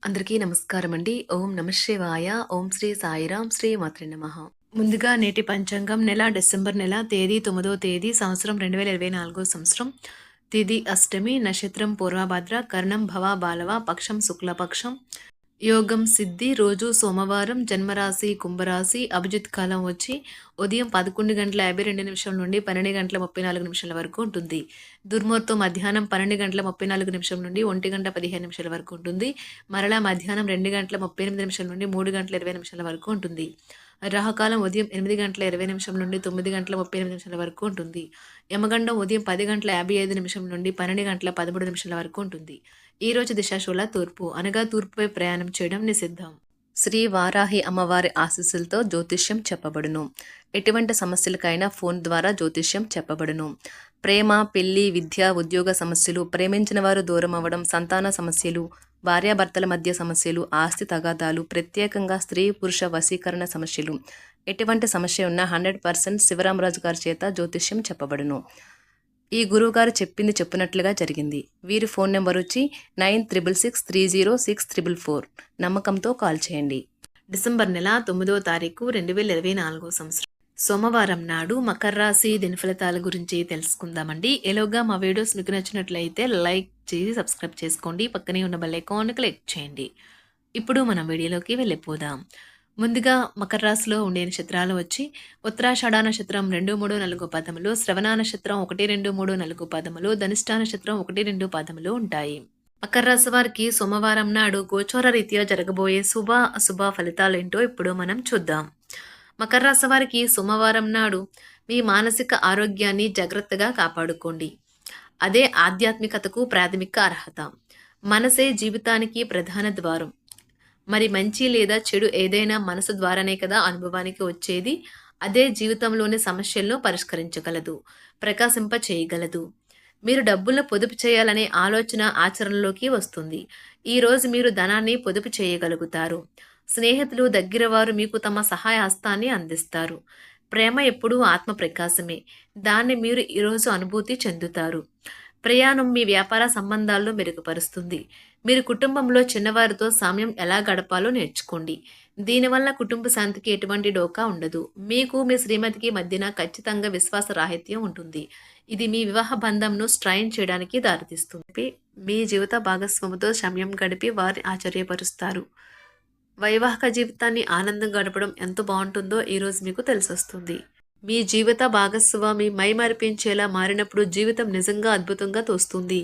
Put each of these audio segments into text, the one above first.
అందరికీ నమస్కారం అండి. ఓం నమ శివాయ. ఓం శ్రీ సాయిరాం. శ్రీ మాత్రే నమః. ముందుగా నేటి పంచాంగం నెల డిసెంబర్ నెల తేదీ 9వ తేదీ సంవత్సరం 2024 సంవత్సరం. తిథి అష్టమి, నక్షత్రం పూర్వభద్ర, కర్ణం భవ బాలవ, పక్షం శుక్లపక్షం, యోగం సిద్ధి, రోజు సోమవారం, జన్మరాశి కుంభరాశి, అభిజిత్ కాలం వచ్చి ఉదయం 11:52 నుండి 12:34 వరకు ఉంటుంది. దుర్ముహూర్తం మధ్యాహ్నం 12:34 నుండి 1:15 వరకు ఉంటుంది. మరలా మధ్యాహ్నం 2:38 నుండి 3:20 వరకు ఉంటుంది. రాహుకాలం ఉదయం 8:20 నుండి 9:38 వరకు ఉంటుంది. యమగండం ఉదయం 10:55 నుండి 12:13 వరకు ఉంటుంది. ఈ రోజు దిశాశూల తూర్పు, అనగా తూర్పుపై ప్రయాణం చేయడం నిషిద్ధం. శ్రీ వారాహి అమ్మవారి ఆశీస్సులతో జ్యోతిష్యం చెప్పబడును. ఎటువంటి సమస్యలకైనా ఫోన్ ద్వారా జ్యోతిష్యం చెప్పబడును. ప్రేమ, పెళ్లి, విద్య, ఉద్యోగ సమస్యలు, ప్రేమించిన వారు దూరం అవ్వడం, సంతాన సమస్యలు, భార్యాభర్తల మధ్య సమస్యలు, ఆస్తి తగాదాలు, ప్రత్యేకంగా స్త్రీ పురుష వశీకరణ సమస్యలు, ఎటువంటి సమస్య ఉన్నా 100% శివరామరాజు గారి చేత జ్యోతిష్యం చెప్పబడును. ఈ గురువుగారు చెప్పింది చెప్పినట్లుగా జరిగింది. వీరి ఫోన్ నెంబర్ వచ్చి 96630644. నమ్మకంతో కాల్ చేయండి. డిసెంబర్ నెల 9వ తారీఖు 2024 సంవత్సరం సోమవారం నాడు మకర రాశి దినఫలితాల గురించి తెలుసుకుందామండి. ఎలాగా మా వీడియోస్ మీకు నచ్చినట్లయితే లైక్ చేసి సబ్స్క్రైబ్ చేసుకోండి. పక్కనే ఉన్న బెల్ ఐకాన్ క్లిక్ చేయండి. ఇప్పుడు మనం వీడియోలోకి వెళ్ళిపోదాం. ముందుగా మకర రాశిలో ఉండే నక్షత్రాలు వచ్చి ఉత్తరాషాఢ నక్షత్రం 2, 3, 4 పాదములు, శ్రవణ నక్షత్రం 1, 2, 3, 4 పాదములు, ధనిష్ఠ నక్షత్రం 1, 2 పాదములు ఉంటాయి. మకర రాశి వారికి సోమవారం నాడు గోచార రీత్యా జరగబోయే శుభ అశుభ ఫలితాలేంటో ఇప్పుడు మనం చూద్దాం. మకర రాశి వారికి సోమవారం నాడు మీ మానసిక ఆరోగ్యాన్ని జాగ్రత్తగా కాపాడుకోండి. అదే ఆధ్యాత్మికతకు ప్రాథమిక అర్హత. మనసే జీవితానికి ప్రధాన ద్వారం. మరి మంచి లేదా చెడు ఏదైనా మనసు ద్వారానే కదా అనుభవానికి వచ్చేది. అదే జీవితంలోని సమస్యలను పరిష్కరించగలదు, ప్రకాశింప చేయగలదు. మీరు డబ్బులను పొదుపు చేయాలనే ఆలోచన ఆచరణలోకి వస్తుంది. ఈరోజు మీరు ధనాన్ని పొదుపు చేయగలుగుతారు. స్నేహితులు, దగ్గర వారు మీకు తమ సహాయ హస్తాన్ని అందిస్తారు. ప్రేమ ఎప్పుడూ ఆత్మ ప్రకాశమే. దాన్ని మీరు ఈరోజు అనుభూతి చెందుతారు. ప్రయాణం మీ వ్యాపార సంబంధాలను మెరుగుపరుస్తుంది. మీరు కుటుంబంలో చిన్నవారితో సమయం ఎలా గడపాలో నేర్చుకోండి. దీనివల్ల కుటుంబ శాంతికి ఎటువంటి డోకా ఉండదు. మీకు మీ శ్రీమతికి మధ్యన ఖచ్చితంగా విశ్వాస రాహిత్యం ఉంటుంది. ఇది మీ వివాహ బంధంను స్ట్రైన్ చేయడానికి దారితీస్తుంది. మీ జీవిత భాగస్వామితో సమయం గడిపి వారిని ఆశ్చర్యపరుస్తారు. వైవాహిక జీవితాన్ని ఆనందం గడపడం ఎంత బాగుంటుందో ఈరోజు మీకు తెలిసొస్తుంది. మీ జీవిత భాగస్వామి మైమరిపించేలా మారినప్పుడు జీవితం నిజంగా అద్భుతంగా తోస్తుంది.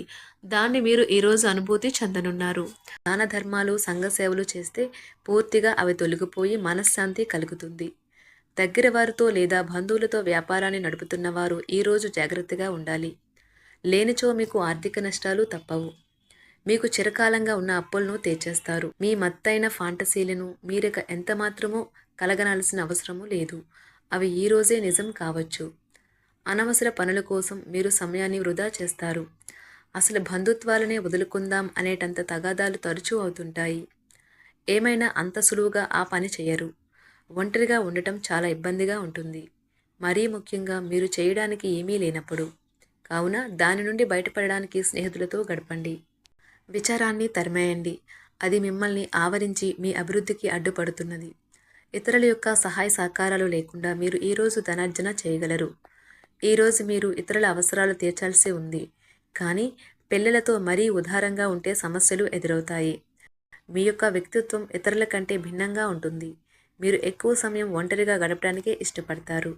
దాన్ని మీరు ఈరోజు అనుభూతి చెందనున్నారు. దాన ధర్మాలు, సంఘ సేవలు చేస్తే పూర్తిగా అవి తొలగిపోయి మనశ్శాంతి కలుగుతుంది. దగ్గర వారితో లేదా బంధువులతో వ్యాపారాన్ని నడుపుతున్న వారు ఈరోజు జాగ్రత్తగా ఉండాలి. లేనిచో మీకు ఆర్థిక నష్టాలు తప్పవు. మీకు చిరకాలంగా ఉన్న అప్పులను తీర్చేస్తారు. మీ మత్తైన ఫాంటసీలను మీరిక ఎంత మాత్రమూ కలగనాల్సిన అవసరము లేదు. అవి ఈరోజే నిజం కావచ్చు. అనవసర పనుల కోసం మీరు సమయాన్ని వృధా చేస్తారు. అసలు బంధుత్వాలనే వదులుకుందాం అనేటంత తగాదాలు తరచూ అవుతుంటాయి. ఏమైనా అంత సులువుగా ఆ పని చేయరు. ఒంటరిగా ఉండటం చాలా ఇబ్బందిగా ఉంటుంది. మరీ ముఖ్యంగా మీరు చేయడానికి ఏమీ లేనప్పుడు. కావున దాని నుండి బయటపడడానికి స్నేహితులతో గడపండి. విచారాన్ని తరిమేయండి. అది మిమ్మల్ని ఆవరించి మీ అభివృద్ధికి అడ్డుపడుతున్నది. ఇతరుల యొక్క సహాయ సహకారాలు లేకుండా మీరు ఈరోజు ధనార్జన చేయగలరు. ఈరోజు మీరు ఇతరుల అవసరాలు తీర్చాల్సి ఉంది. కానీ పిల్లలతో మరీ ఉదారంగా ఉంటే సమస్యలు ఎదురవుతాయి. మీ యొక్క వ్యక్తిత్వం ఇతరుల కంటే భిన్నంగా ఉంటుంది. మీరు ఎక్కువ సమయం ఒంటరిగా గడపడానికే ఇష్టపడతారు.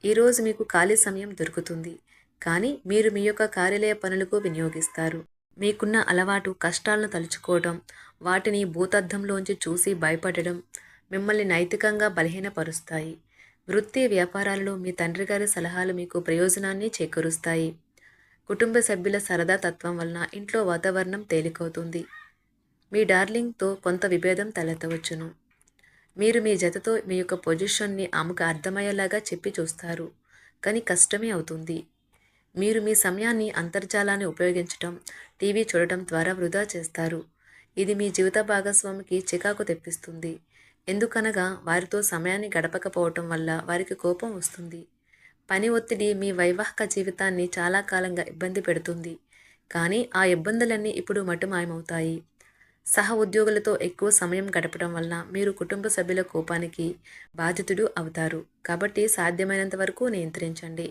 ఈరోజు మీకు ఖాళీ సమయం దొరుకుతుంది. కానీ మీరు మీ యొక్క కార్యాలయ పనులకు వినియోగిస్తారు. మీకున్న అలవాటు కష్టాలను తలుచుకోవడం, వాటిని భూతద్దంలోంచి చూసి భయపడడం మిమ్మల్ని నైతికంగా బలహీనపరుస్తాయి. వృత్తి వ్యాపారాలలో మీ తండ్రి గారి సలహాలు మీకు ప్రయోజనాన్ని చేకూరుస్తాయి. కుటుంబ సభ్యుల సరదా తత్వం వలన ఇంట్లో వాతావరణం తేలికవుతుంది. మీ డార్లింగ్తో కొంత విభేదం తలెత్తవచ్చును. మీరు మీ జతతో మీ యొక్క పొజిషన్ని ఆమెకు అర్థమయ్యేలాగా చెప్పి చూస్తారు. కానీ కష్టమే అవుతుంది. మీరు మీ సమయాన్ని అంతర్జాలాన్ని ఉపయోగించటం, టీవీ చూడటం ద్వారా వృధా చేస్తారు. ఇది మీ జీవిత భాగస్వామికి చికాకు తెప్పిస్తుంది. ఎందుకనగా వారితో సమయాన్ని గడపకపోవటం వల్ల వారికి కోపం వస్తుంది. పని ఒత్తిడి మీ వైవాహిక జీవితాన్ని చాలా కాలంగా ఇబ్బంది పెడుతుంది. కానీ ఆ ఇబ్బందులన్నీ ఇప్పుడు మటుమాయమవుతాయి. సహ ఉద్యోగులతో ఎక్కువ సమయం గడపడం వలన మీరు కుటుంబ సభ్యుల కోపానికి బాధితుడు అవుతారు. కాబట్టి సాధ్యమైనంత వరకు నియంత్రించండి.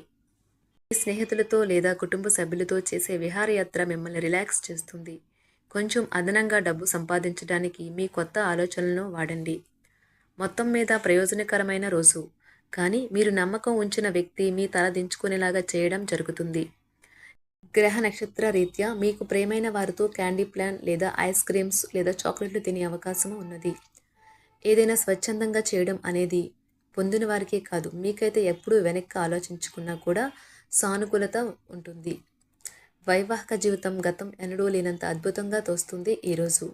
మీ స్నేహితులతో లేదా కుటుంబ సభ్యులతో చేసే విహారయాత్ర మిమ్మల్ని రిలాక్స్ చేస్తుంది. కొంచెం అదనంగా డబ్బు సంపాదించడానికి మీ కొత్త ఆలోచనలను వాడండి. మొత్తం మీద ప్రయోజనకరమైన రోజు. కానీ మీరు నమ్మకం ఉంచిన వ్యక్తి మీ తల దించుకునేలాగా చేయడం జరుగుతుంది. గ్రహ నక్షత్ర రీత్యా మీకు ప్రియమైన వారితో క్యాండీ ప్లాన్ లేదా ఐస్ క్రీమ్స్ లేదా చాక్లెట్లు తినే అవకాశం ఉన్నది. ఏదైనా స్వచ్ఛందంగా చేయడం అనేది పొందిన వారికే కాదు, మీకైతే ఎప్పుడూ వెనక్కి ఆలోచించుకున్నా కూడా సానుకూలత ఉంటుంది. వైవాహిక జీవితం గతం ఎన్నడూ లేనంత అద్భుతంగా తోస్తుంది ఈరోజు.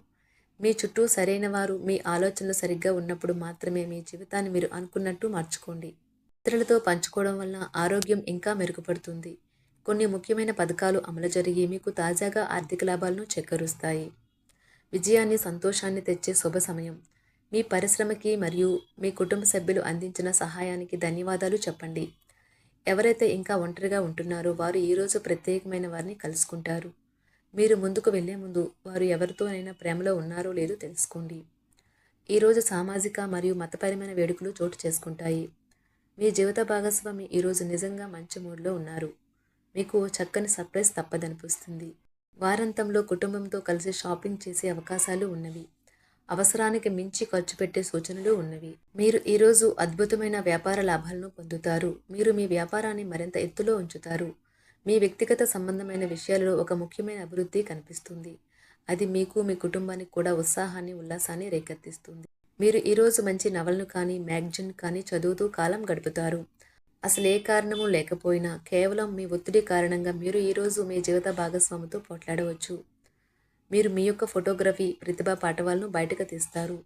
మీ చుట్టూ సరైన వారు, మీ ఆలోచనలు సరిగ్గా ఉన్నప్పుడు మాత్రమే మీ జీవితాన్ని మీరు అనుకున్నట్టు మార్చుకోండి. ఇతరులతో పంచుకోవడం వల్ల ఆరోగ్యం ఇంకా మెరుగుపడుతుంది. కొన్ని ముఖ్యమైన పథకాలు అమలు జరిగి మీకు తాజాగా ఆర్థిక లాభాలను చేకూరుస్తాయి. విజయాన్ని, సంతోషాన్ని తెచ్చే శుభ సమయం. మీ పరిశ్రమకి మరియు మీ కుటుంబ సభ్యులు అందించిన సహాయానికి ధన్యవాదాలు చెప్పండి. ఎవరైతే ఇంకా ఒంటరిగా ఉంటున్నారో వారు ఈరోజు ప్రత్యేకమైన వారిని కలుసుకుంటారు. మీరు ముందుకు వెళ్లే ముందు వారు ఎవరితోనైనా ప్రేమలో ఉన్నారో లేదో తెలుసుకోండి. ఈరోజు సామాజిక మరియు మతపరమైన వేడుకలు చోటు చేసుకుంటాయి. మీ జీవిత భాగస్వామి ఈరోజు నిజంగా మంచి మూడ్లో ఉన్నారు. మీకు చక్కని సర్ప్రైజ్ తప్పదనిపిస్తుంది. వారాంతంలో కుటుంబంతో కలిసి షాపింగ్ చేసే అవకాశాలు ఉన్నవి. అవసరానికి మించి ఖర్చు పెట్టే సూచనలు ఉన్నవి. మీరు ఈరోజు అద్భుతమైన వ్యాపార లాభాలను పొందుతారు. మీరు మీ వ్యాపారాన్ని మరింత ఎత్తులో ఉంచుతారు. మీ వ్యక్తిగత సంబంధమైన విషయాలలో ఒక ముఖ్యమైన అభివృద్ధి కనిపిస్తుంది. అది మీకు, మీ కుటుంబానికి కూడా ఉత్సాహాన్ని, ఉల్లాసాన్ని రేకెత్తిస్తుంది. మీరు ఈరోజు మంచి నవలను కానీ, మ్యాగజైన్ కానీ చదువుతూ కాలం గడుపుతారు. అసలు ఏ కారణము లేకపోయినా కేవలం మీ ఒత్తిడి కారణంగా మీరు ఈరోజు మీ జీవిత భాగస్వామితో పోట్లాడవచ్చు. మీరు మీ యొక్క ఫోటోగ్రఫీ ప్రతిభా పాఠవాలను బయటకు తీస్తారు.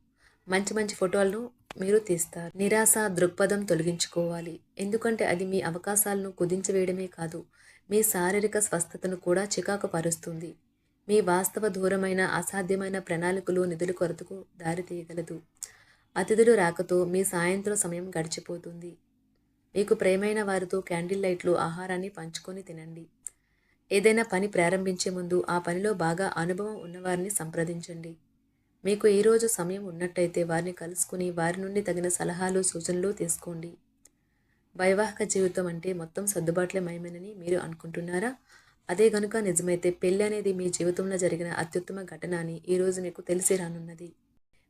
మంచి మంచి ఫోటోలను మీరు తీస్తారు. నిరాశ దృక్పథం తొలగించుకోవాలి. ఎందుకంటే అది మీ అవకాశాలను కుదించివేయడమే కాదు, మీ శారీరక స్వస్థతను కూడా చికాకు పరుస్తుంది. మీ వాస్తవ దూరమైన అసాధ్యమైన ప్రణాళికలు నిధుల కొరతకు దారితీయగలదు. అతిథులు రాకతో మీ సాయంత్రం సమయం గడిచిపోతుంది. మీకు ప్రియమైన వారితో క్యాండిల్ లైట్లు, ఆహారాన్ని పంచుకొని తినండి. ఏదైనా పని ప్రారంభించే ముందు ఆ పనిలో బాగా అనుభవం ఉన్నవారిని సంప్రదించండి. మీకు ఈరోజు సమయం ఉన్నట్టయితే వారిని కలుసుకుని వారి నుండి తగిన సలహాలు, సూచనలు తీసుకోండి. వైవాహిక జీవితం అంటే మొత్తం సర్దుబాట్లే మయమేనని మీరు అనుకుంటున్నారా? అదే గనుక నిజమైతే పెళ్ళి అనేది మీ జీవితంలో జరిగిన అత్యుత్తమ ఘటన అని ఈరోజు మీకు తెలిసి రానున్నది.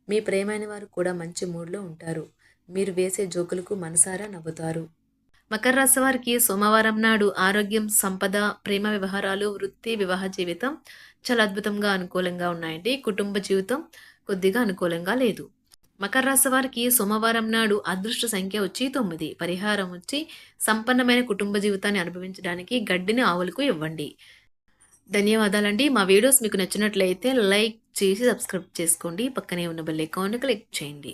మీ ప్రియమైన వారు కూడా మంచి మూడ్లో ఉంటారు. మీరు వేసే జోకులకు మనసారా నవ్వుతారు. మకర రాశి వారికి సోమవారం నాడు ఆరోగ్యం, సంపద, ప్రేమ వ్యవహారాలు, వృత్తి, వివాహ జీవితం చాలా అద్భుతంగా అనుకూలంగా ఉన్నాయండి. కుటుంబ జీవితం కొద్దిగా అనుకూలంగా లేదు. మకర రాశి వారికి సోమవారం నాడు అదృష్ట సంఖ్య వచ్చి 9. పరిహారం వచ్చి సంపన్నమైన కుటుంబ జీవితాన్ని అనుభవించడానికి గడ్డిని ఆవులకు ఇవ్వండి. ధన్యవాదాలండి. మా వీడియోస్ మీకు నచ్చినట్లయితే లైక్ చేసి సబ్స్క్రైబ్ చేసుకోండి. పక్కనే ఉన్న బెల్ ఐకాన్ క్లిక్ చేయండి.